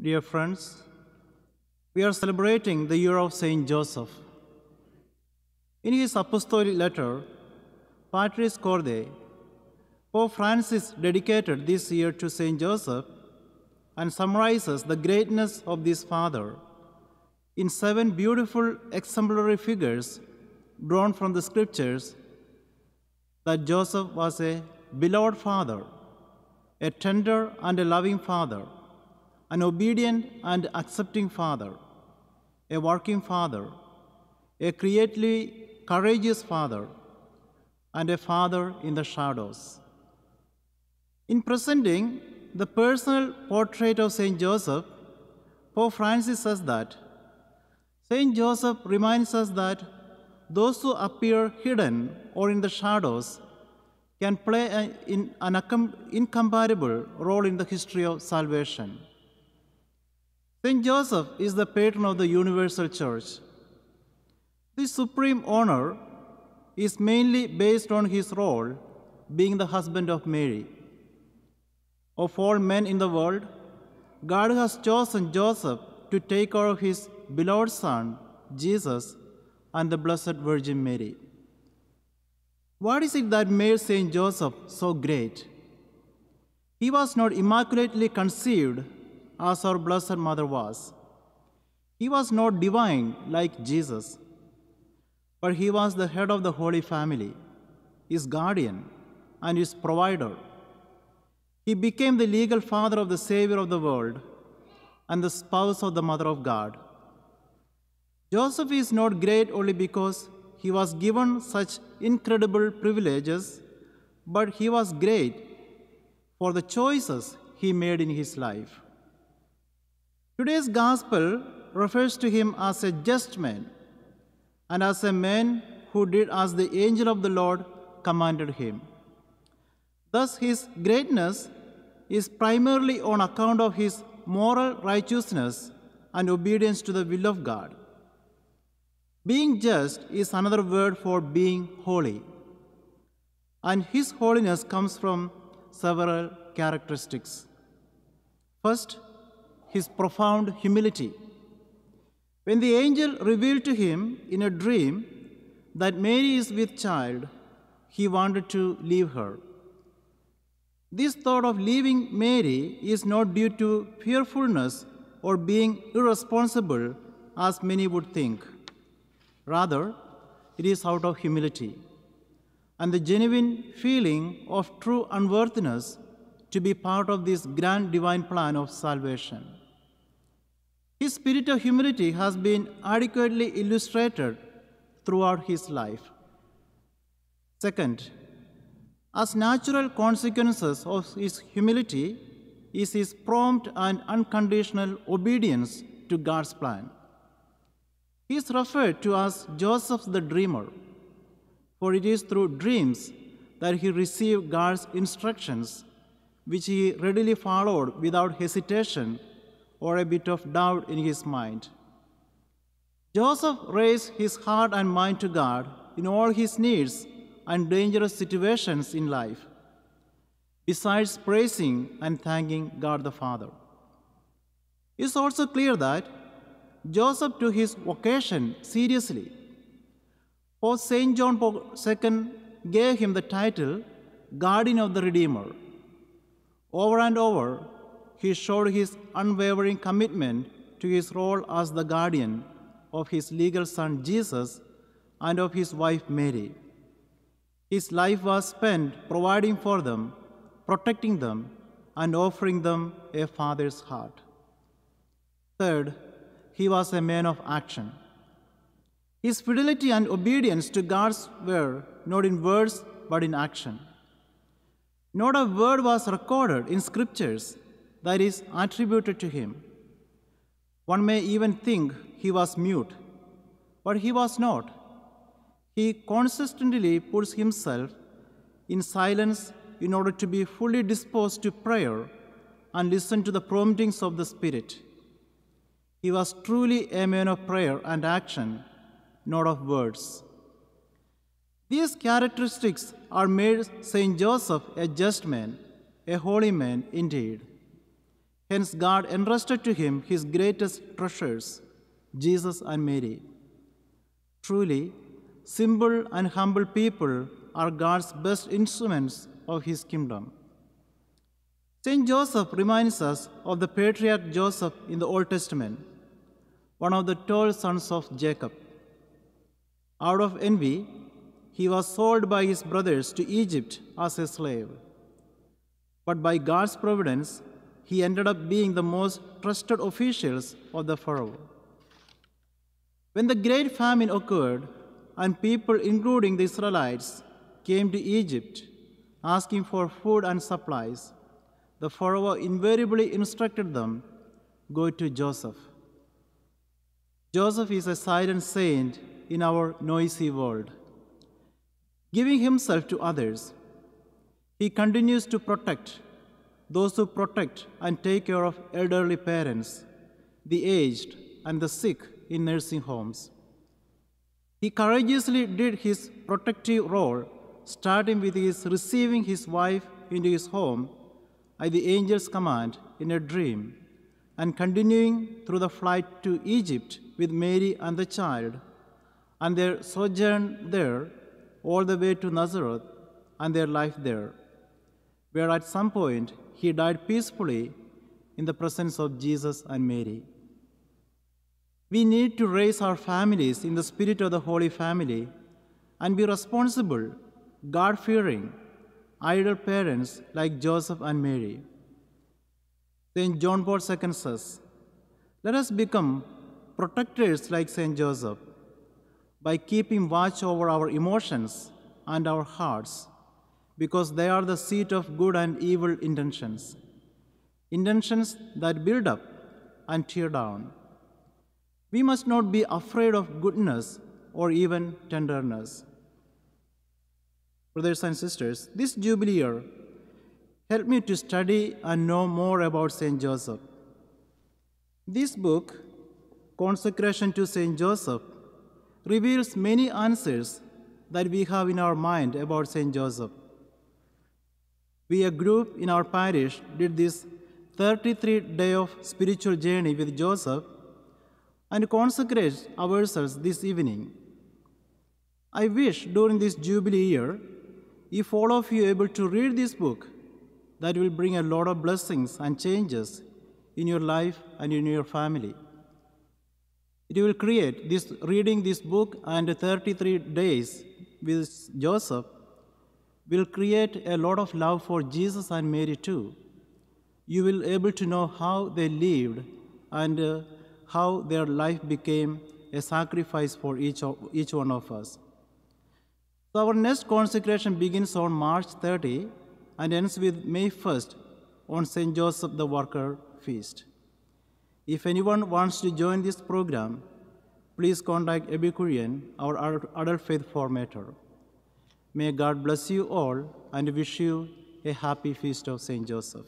Dear friends, we are celebrating the year of Saint Joseph. In his apostolic letter, Patris Corde, Pope Francis dedicated this year to Saint Joseph and summarizes the greatness of this father in 7 beautiful exemplary figures drawn from the scriptures: that Joseph was a beloved father, a tender and a loving father, an obedient and accepting father, a working father, a creatively courageous father, and a father in the shadows. In presenting the personal portrait of Saint Joseph, Pope Francis says that Saint Joseph reminds us that those who appear hidden or in the shadows can play an incomparable role in the history of salvation. Saint Joseph is the patron of the universal church. This supreme honor is mainly based on his role being the husband of Mary. Of all men in the world, God has chosen Joseph to take care of his beloved son, Jesus, and the Blessed Virgin Mary. What is it that made Saint Joseph so great? He was not immaculately conceived as our Blessed Mother was. He was not divine like Jesus, but he was the head of the Holy Family, his guardian, and his provider. He became the legal father of the Savior of the world and the spouse of the Mother of God. Joseph is not great only because he was given such incredible privileges, but he was great for the choices he made in his life. Today's gospel refers to him as a just man and as a man who did as the angel of the Lord commanded him. Thus, his greatness is primarily on account of his moral righteousness and obedience to the will of God. Being just is another word for being holy, and his holiness comes from several characteristics. First, his profound humility. When the angel revealed to him in a dream that Mary is with child, he wanted to leave her. This thought of leaving Mary is not due to fearfulness or being irresponsible, as many would think. Rather, it is out of humility and the genuine feeling of true unworthiness to be part of this grand divine plan of salvation. His spirit of humility has been adequately illustrated throughout his life. Second, as natural consequences of his humility is his prompt and unconditional obedience to God's plan. He is referred to as Joseph the Dreamer, for it is through dreams that he received God's instructions, which he readily followed without hesitation or a bit of doubt in his mind. Joseph raised his heart and mind to God in all his needs and dangerous situations in life, besides praising and thanking God the Father. It is also clear that Joseph took his vocation seriously. Pope St. John Paul II gave him the title Guardian of the Redeemer. Over and over, he showed his unwavering commitment to his role as the guardian of his legal son Jesus and of his wife Mary. His life was spent providing for them, protecting them, and offering them a father's heart. Third, he was a man of action. His fidelity and obedience to God's were not in words but in action. Not a word was recorded in scriptures that is attributed to him. One may even think he was mute, but he was not. He consistently puts himself in silence in order to be fully disposed to prayer and listen to the promptings of the Spirit. He was truly a man of prayer and action, not of words. These characteristics are made Saint Joseph a just man, a holy man indeed. Hence, God entrusted to him his greatest treasures, Jesus and Mary. Truly, simple and humble people are God's best instruments of his kingdom. Saint Joseph reminds us of the patriarch Joseph in the Old Testament, one of the 12 sons of Jacob. Out of envy, he was sold by his brothers to Egypt as a slave. But by God's providence, he ended up being the most trusted officials of the Pharaoh. When the great famine occurred and people, including the Israelites, came to Egypt asking for food and supplies, the Pharaoh invariably instructed them, "Go to Joseph." Joseph is a silent saint in our noisy world. Giving himself to others, he continues to protect those who protect and take care of elderly parents, the aged, and the sick in nursing homes. He courageously did his protective role, starting with his receiving his wife into his home at the angel's command in a dream, and continuing through the flight to Egypt with Mary and the child, and their sojourn there all the way to Nazareth and their life there, where at some point he died peacefully in the presence of Jesus and Mary. We need to raise our families in the spirit of the Holy Family and be responsible, God-fearing, ideal parents like Joseph and Mary. St. John Paul II says, "Let us become protectors like St. Joseph by keeping watch over our emotions and our hearts, because they are the seat of good and evil intentions, intentions that build up and tear down. We must not be afraid of goodness or even tenderness." Brothers and sisters, this Jubilee year, help me to study and know more about St. Joseph. This book, Consecration to St. Joseph, reveals many answers that we have in our mind about St. Joseph. We, a group in our parish, did this 33-day of spiritual journey with Joseph and consecrate ourselves this evening. I wish during this Jubilee year, if all of you are able to read this book, that will bring a lot of blessings and changes in your life and in your family. It will create this, reading this book and 33 days with Joseph will create a lot of love for Jesus and Mary too. You will be able to know how they lived and how their life became a sacrifice for each one of us. So our next consecration begins on March 30 and ends with May 1st on St. Joseph the Worker Feast. If anyone wants to join this program, please contact Epicurian, our adult faith formator. May God bless you all and wish you a happy feast of St. Joseph.